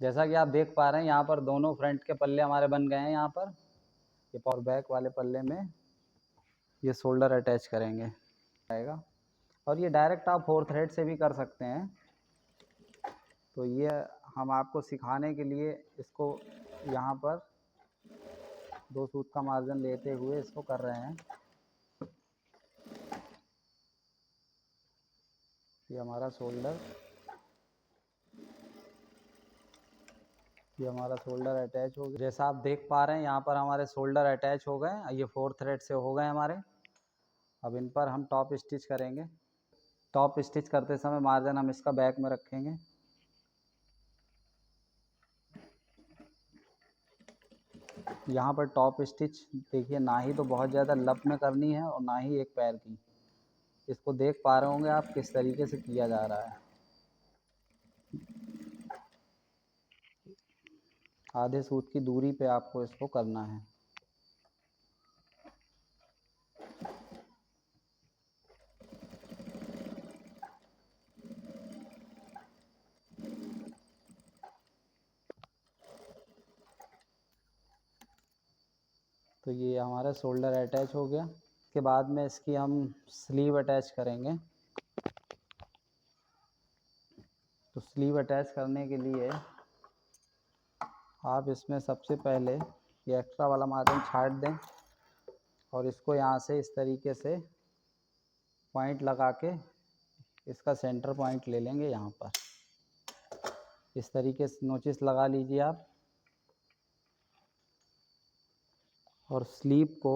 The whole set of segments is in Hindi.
जैसा कि आप देख पा रहे हैं यहाँ पर दोनों फ्रंट के पल्ले हमारे बन गए हैं। यहाँ पर ये और बैक वाले पल्ले में ये शोल्डर अटैच करेंगे आएगा। और ये डायरेक्ट आप 4 थ्रेड से भी कर सकते हैं। तो ये हम आपको सिखाने के लिए इसको यहाँ पर 2 सूत का मार्जिन लेते हुए इसको कर रहे हैं। ये हमारा शोल्डर अटैच हो गया। जैसा आप देख पा रहे हैं यहाँ पर हमारे शोल्डर अटैच हो गए। ये 4 थ्रेड से हो गए हमारे। अब इन पर हम टॉप स्टिच करेंगे। टॉप स्टिच करते समय मार्जिन हम इसका बैक में रखेंगे। यहाँ पर टॉप स्टिच देखिए ना ही तो बहुत ज़्यादा लप में करनी है और ना ही एक पैर की। इसको देख पा रहे होंगे आप किस तरीके से किया जा रहा है। आधे सूत की दूरी पे आपको इसको करना है। तो ये हमारा शोल्डर अटैच हो गया। इसके बाद में इसकी हम स्लीव अटैच करेंगे। तो स्लीव अटैच करने के लिए आप इसमें सबसे पहले ये एक्स्ट्रा वाला मार्जिन छाट दें और इसको यहाँ से इस तरीके से पॉइंट लगा के इसका सेंटर पॉइंट ले लेंगे। यहाँ पर इस तरीके से नोचिस लगा लीजिए आप और स्लीव को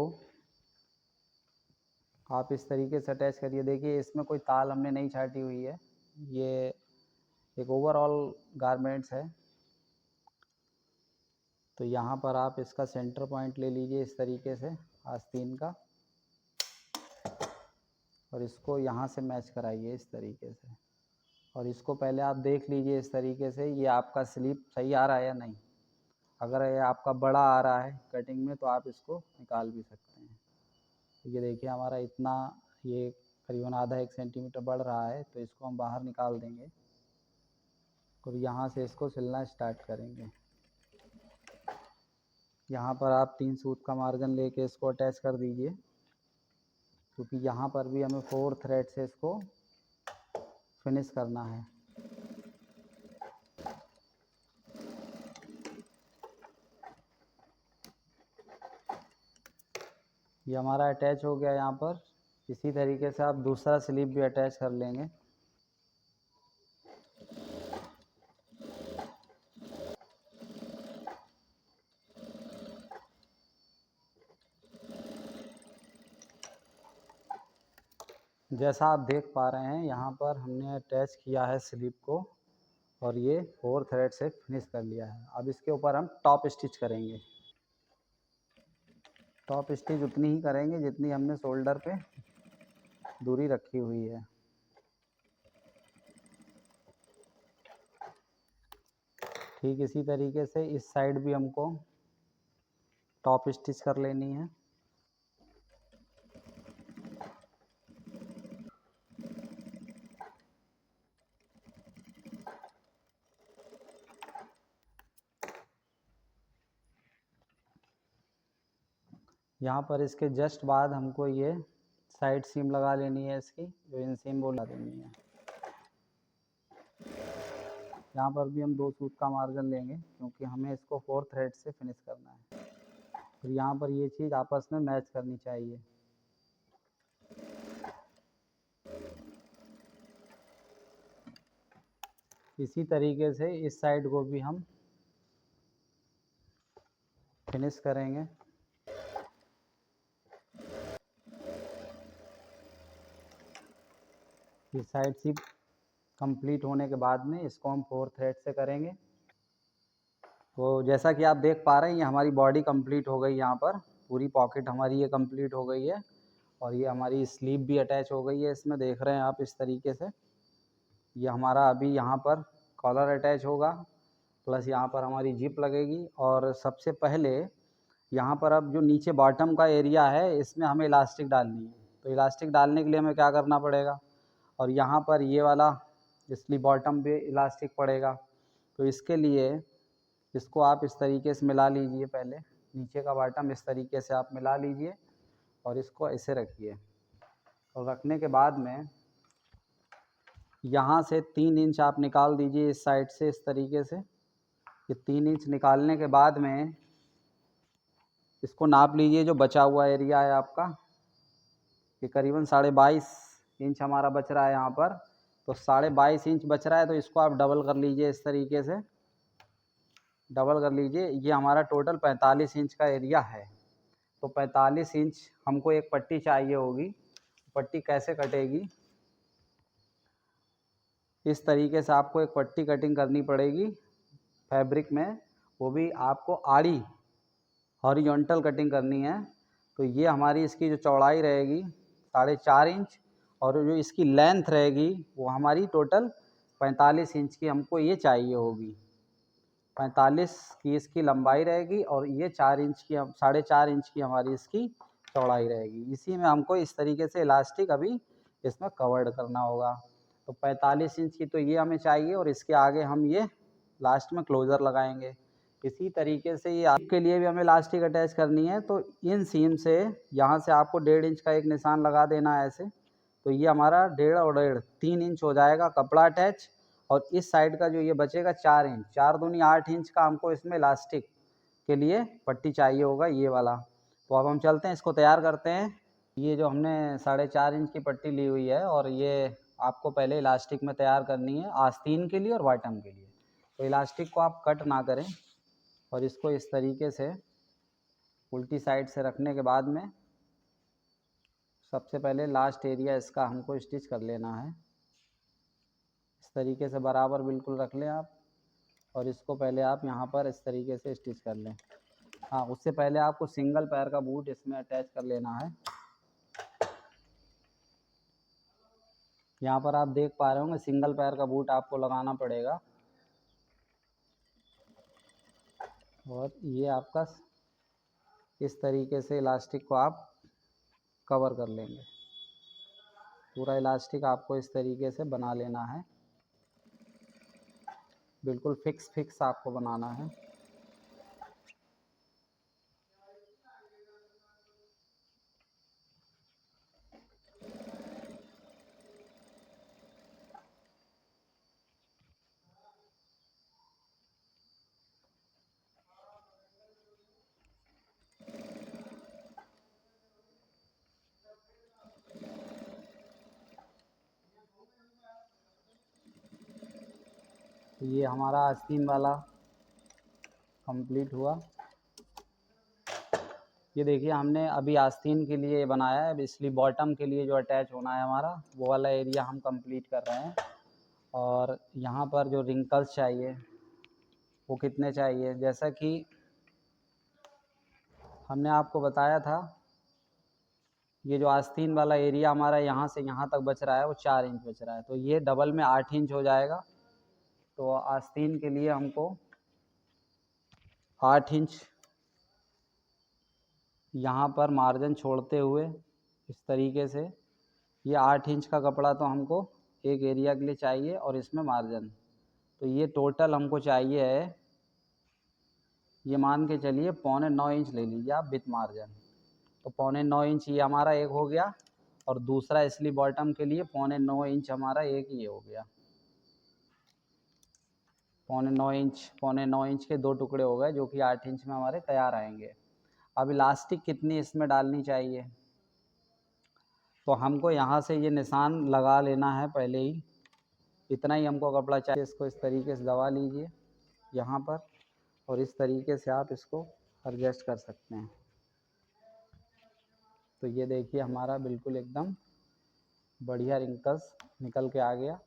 आप इस तरीके से अटैच करिए। देखिए इसमें कोई ताल हमने नहीं छाटी हुई है। ये एक ओवरऑल गारमेंट्स है। तो यहाँ पर आप इसका सेंटर पॉइंट ले लीजिए इस तरीके से आस्तीन का और इसको यहाँ से मैच कराइए इस तरीके से। और इसको पहले आप देख लीजिए इस तरीके से ये आपका स्लीव सही आ रहा है या नहीं। अगर ये आपका बड़ा आ रहा है कटिंग में तो आप इसको निकाल भी सकते हैं। ये देखिए हमारा इतना ये करीबन आधा 1 सेंटीमीटर बढ़ रहा है। तो इसको हम बाहर निकाल देंगे और यहाँ से इसको सिलना स्टार्ट करेंगे। यहाँ पर आप 3 सूत का मार्जिन लेके इसको अटैच कर दीजिए, क्योंकि यहाँ पर भी हमें 4 थ्रेड से इसको फिनिश करना है। ये हमारा अटैच हो गया। यहाँ पर इसी तरीके से आप दूसरा स्लीव भी अटैच कर लेंगे। जैसा आप देख पा रहे हैं यहाँ पर हमने अटैच किया है स्लीव को और ये 4 थ्रेड से फिनिश कर लिया है। अब इसके ऊपर हम टॉप स्टिच करेंगे। टॉप स्टिच उतनी ही करेंगे जितनी हमने शोल्डर पे दूरी रखी हुई है। ठीक इसी तरीके से इस साइड भी हमको टॉप स्टिच कर लेनी है। यहाँ पर इसके जस्ट बाद हमको ये साइड सीम लगा लेनी है। इसकी जो इनसीम वो लगा देनी है। यहाँ पर भी हम 2 सूत का मार्जिन लेंगे क्योंकि हमें इसको 4 थ्रेड से फिनिश करना है। फिर यहाँ पर ये चीज़ आपस में मैच करनी चाहिए। इसी तरीके से इस साइड को भी हम फिनिश करेंगे। इस साइड से कंप्लीट होने के बाद में इसको हम 4 थ्रेड से करेंगे। तो जैसा कि आप देख पा रहे हैं ये हमारी बॉडी कंप्लीट हो गई। यहाँ पर पूरी पॉकेट हमारी ये कंप्लीट हो गई है और ये हमारी स्लीव भी अटैच हो गई है। इसमें देख रहे हैं आप इस तरीके से ये हमारा अभी यहाँ पर कॉलर अटैच होगा, प्लस यहाँ पर हमारी जिप लगेगी। और सबसे पहले यहाँ पर अब जो नीचे बॉटम का एरिया है इसमें हमें इलास्टिक डालनी है। तो इलास्टिक डालने के लिए हमें क्या करना पड़ेगा, और यहाँ पर ये वाला इसलिए बॉटम पे इलास्टिक पड़ेगा। तो इसके लिए इसको आप इस तरीके से मिला लीजिए। पहले नीचे का बॉटम इस तरीके से आप मिला लीजिए और इसको ऐसे रखिए। और रखने के बाद में यहाँ से 3 इंच आप निकाल दीजिए इस साइड से इस तरीके से। ये 3 इंच निकालने के बाद में इसको नाप लीजिए। जो बचा हुआ एरिया है आपका, ये करीबन 22.5 इंच हमारा बच रहा है यहाँ पर। तो 22.5 इंच बच रहा है, तो इसको आप डबल कर लीजिए इस तरीके से। डबल कर लीजिए। ये हमारा टोटल 45 इंच का एरिया है। तो 45 इंच हमको एक पट्टी चाहिए होगी। पट्टी कैसे कटेगी, इस तरीके से आपको एक पट्टी कटिंग करनी पड़ेगी फैब्रिक में, वो भी आपको आड़ी हॉरिजॉन्टल कटिंग करनी है। तो ये हमारी इसकी जो चौड़ाई रहेगी 4.5 इंच, और जो इसकी लेंथ रहेगी वो हमारी टोटल 45 इंच की हमको ये चाहिए होगी। 45 की इसकी लंबाई रहेगी और ये 4 इंच की 4.5 इंच की हमारी इसकी चौड़ाई रहेगी। इसी में हमको इस तरीके से इलास्टिक अभी इसमें कवर्ड करना होगा। तो 45 इंच की तो ये हमें चाहिए, और इसके आगे हम ये लास्ट में क्लोज़र लगाएंगे। इसी तरीके से ये के लिए भी हमें इलास्टिक अटैच करनी है। तो इन सीम से यहाँ से आपको 1.5 इंच का एक निशान लगा देना है ऐसे। तो ये हमारा 1.5 और 1.5 3 इंच हो जाएगा कपड़ा अटैच। और इस साइड का जो ये बचेगा 4 इंच, 4 दूनी 8 इंच का हमको इसमें इलास्टिक के लिए पट्टी चाहिए होगा ये वाला। तो अब हम चलते हैं, इसको तैयार करते हैं। ये जो हमने 4.5 इंच की पट्टी ली हुई है, और ये आपको पहले इलास्टिक में तैयार करनी है आस्तीन के लिए और बॉटम के लिए। तो इलास्टिक को आप कट ना करें, और इसको इस तरीके से उल्टी साइड से रखने के बाद में सबसे पहले लास्ट एरिया इसका हमको स्टिच कर लेना है। इस तरीके से बराबर बिल्कुल रख लें आप, और इसको पहले आप यहाँ पर इस तरीके से स्टिच कर लें। हाँ, उससे पहले आपको सिंगल पैर का बूट इसमें अटैच कर लेना है। यहाँ पर आप देख पा रहे होंगे सिंगल पैर का बूट आपको लगाना पड़ेगा। और ये आपका इस तरीके से इलास्टिक को आप कवर कर लेंगे। पूरा इलास्टिक आपको इस तरीके से बना लेना है, बिल्कुल फिक्स आपको बनाना है। तो ये हमारा आस्तीन वाला कंप्लीट हुआ। ये देखिए हमने अभी आस्तीन के लिए बनाया है, इसलिए बॉटम के लिए जो अटैच होना है हमारा वो वाला एरिया हम कंप्लीट कर रहे हैं। और यहाँ पर जो रिंकल्स चाहिए वो कितने चाहिए, जैसा कि हमने आपको बताया था, ये जो आस्तीन वाला एरिया हमारा यहाँ से यहाँ तक बच रहा है वो 4 इंच बच रहा है। तो ये डबल में 8 इंच हो जाएगा। तो आस्तीन के लिए हमको 8 इंच यहाँ पर मार्जिन छोड़ते हुए इस तरीके से, ये 8 इंच का कपड़ा तो हमको एक एरिया के लिए चाहिए, और इसमें मार्जिन तो ये टोटल हमको चाहिए है, ये मान के चलिए 8.25 इंच ले लीजिए आप विथ मार्जिन। तो 8.25 इंच ये हमारा एक हो गया, और दूसरा इसलिए बॉटम के लिए 8.25 इंच हमारा एक ये हो गया। 8.25 इंच के 2 टुकड़े हो गए, जो कि 8 इंच में हमारे तैयार आएंगे। अब इलास्टिक कितनी इसमें डालनी चाहिए, तो हमको यहाँ से ये निशान लगा लेना है पहले ही। इतना ही हमको कपड़ा चाहिए। इसको इस तरीके से दबा लीजिए यहाँ पर, और इस तरीके से आप इसको एडजस्ट कर सकते हैं। तो ये देखिए हमारा बिल्कुल एकदम बढ़िया रिंकल्स निकल के आ गया,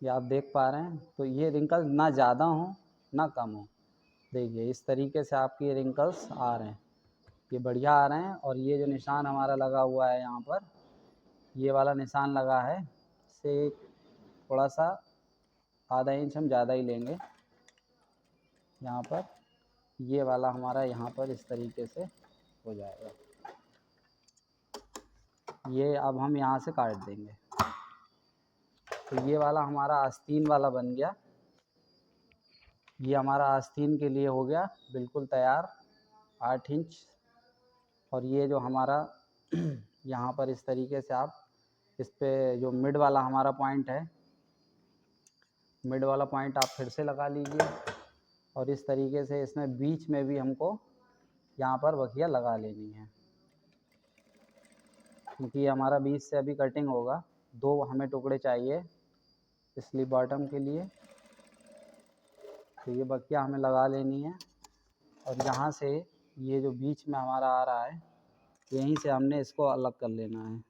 ये आप देख पा रहे हैं। तो ये रिंकल्स ना ज़्यादा हो ना कम हो, देखिए इस तरीके से आपके ये रिंकल्स आ रहे हैं, ये बढ़िया आ रहे हैं। और ये जो निशान हमारा लगा हुआ है यहाँ पर, ये वाला निशान लगा है, से थोड़ा सा आधा इंच हम ज़्यादा ही लेंगे यहाँ पर। ये वाला हमारा यहाँ पर इस तरीके से हो जाएगा। ये अब हम यहाँ से काट देंगे। तो ये वाला हमारा आस्तीन वाला बन गया। ये हमारा आस्तीन के लिए हो गया बिल्कुल तैयार 8 इंच। और ये जो हमारा यहाँ पर इस तरीके से आप इस पे जो मिड वाला हमारा पॉइंट है, मिड वाला पॉइंट आप फिर से लगा लीजिए। और इस तरीके से इसमें बीच में भी हमको यहाँ पर बखिया लगा लेनी है, क्योंकि हमारा बीच से अभी कटिंग होगा। 2 हमें टुकड़े चाहिए स्लीव बॉटम के लिए, तो ये बखिया हमें लगा लेनी है। और यहाँ से ये जो बीच में हमारा आ रहा है, यहीं से हमने इसको अलग कर लेना है।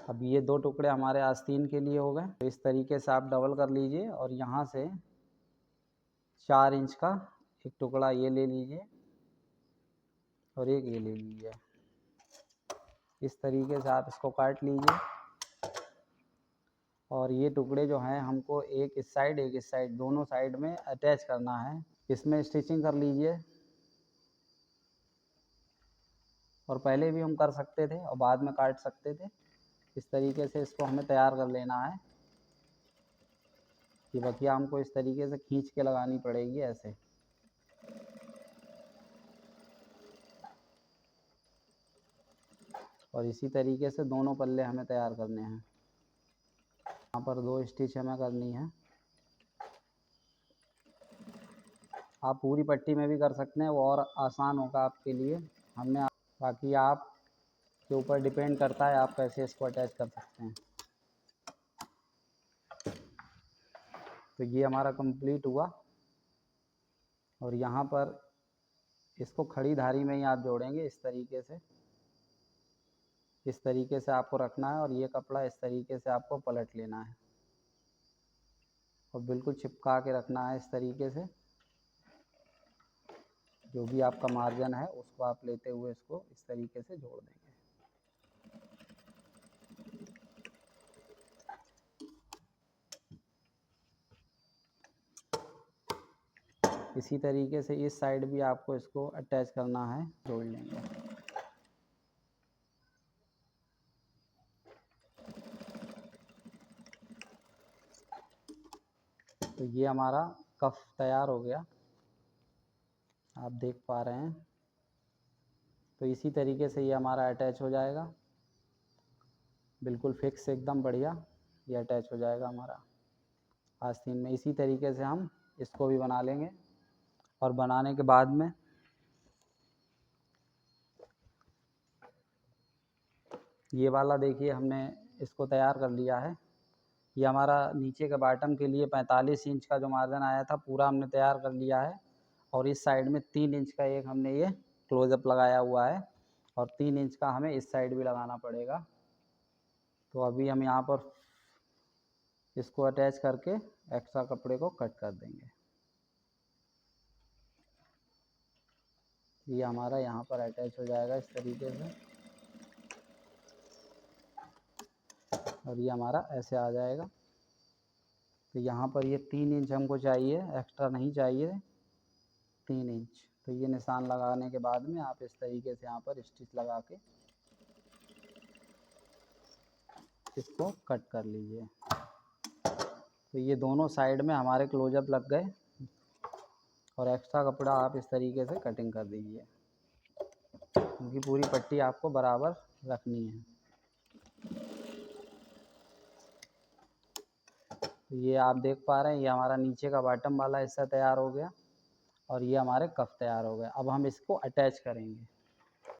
अब ये 2 टुकड़े हमारे आस्तीन के लिए हो गए। तो इस तरीके से आप डबल कर लीजिए और यहाँ से 4 इंच का एक टुकड़ा ये ले लीजिए और एक ये ले लीजिए। इस तरीके से आप इसको काट लीजिए। और ये टुकड़े जो हैं हमको एक इस साइड दोनों साइड में अटैच करना है। इसमें स्टिचिंग कर लीजिए, और पहले भी हम कर सकते थे और बाद में काट सकते थे। इस तरीके से इसको हमें तैयार कर लेना है। ये बखिया हमको इस तरीके से खींच के लगानी पड़ेगी ऐसे। और इसी तरीके से दोनों पल्ले हमें तैयार करने हैं। यहाँ पर 2 स्टिच हमें करनी है। आप पूरी पट्टी में भी कर सकते हैं, वो और आसान होगा आपके लिए। हमने बाकी आप के ऊपर डिपेंड करता है आप कैसे इसको अटैच कर सकते हैं। तो ये हमारा कंप्लीट हुआ। और यहाँ पर इसको खड़ी धारी में ही आप जोड़ेंगे इस तरीके से। इस तरीके से आपको रखना है और ये कपड़ा इस तरीके से आपको पलट लेना है और बिल्कुल चिपका के रखना है इस तरीके से। जो भी आपका मार्जिन है उसको आप लेते हुए इसको इस तरीके से जोड़ देंगे। इसी तरीके से इस साइड भी आपको इसको अटैच करना है, जोड़ लेंगे। तो ये हमारा कफ तैयार हो गया, आप देख पा रहे हैं। तो इसी तरीके से ये हमारा अटैच हो जाएगा, बिल्कुल फिक्स एकदम बढ़िया ये अटैच हो जाएगा हमारा आस्तीन में। इसी तरीके से हम इसको भी बना लेंगे। और बनाने के बाद में ये वाला देखिए हमने इसको तैयार कर लिया है। ये हमारा नीचे के बॉटम के लिए 45 इंच का जो मार्जिन आया था पूरा हमने तैयार कर लिया है। और इस साइड में 3 इंच का एक हमने ये क्लोजअप लगाया हुआ है और 3 इंच का हमें इस साइड भी लगाना पड़ेगा। तो अभी हम यहाँ पर इसको अटैच करके एक्स्ट्रा कपड़े को कट कर देंगे। ये हमारा यहाँ पर अटैच हो जाएगा इस तरीके से और ये हमारा ऐसे आ जाएगा। तो यहाँ पर ये 3 इंच हमको चाहिए, एक्स्ट्रा नहीं चाहिए, 3 इंच। तो ये निशान लगाने के बाद में आप इस तरीके से यहाँ पर स्टिच लगा के इसको कट कर लीजिए। तो ये दोनों साइड में हमारे क्लोजअप लग गए और एक्स्ट्रा कपड़ा आप इस तरीके से कटिंग कर दीजिए, क्योंकि पूरी पट्टी आपको बराबर रखनी है। तो ये आप देख पा रहे हैं, ये हमारा नीचे का बॉटम वाला हिस्सा तैयार हो गया और ये हमारे कफ तैयार हो गए। अब हम इसको अटैच करेंगे।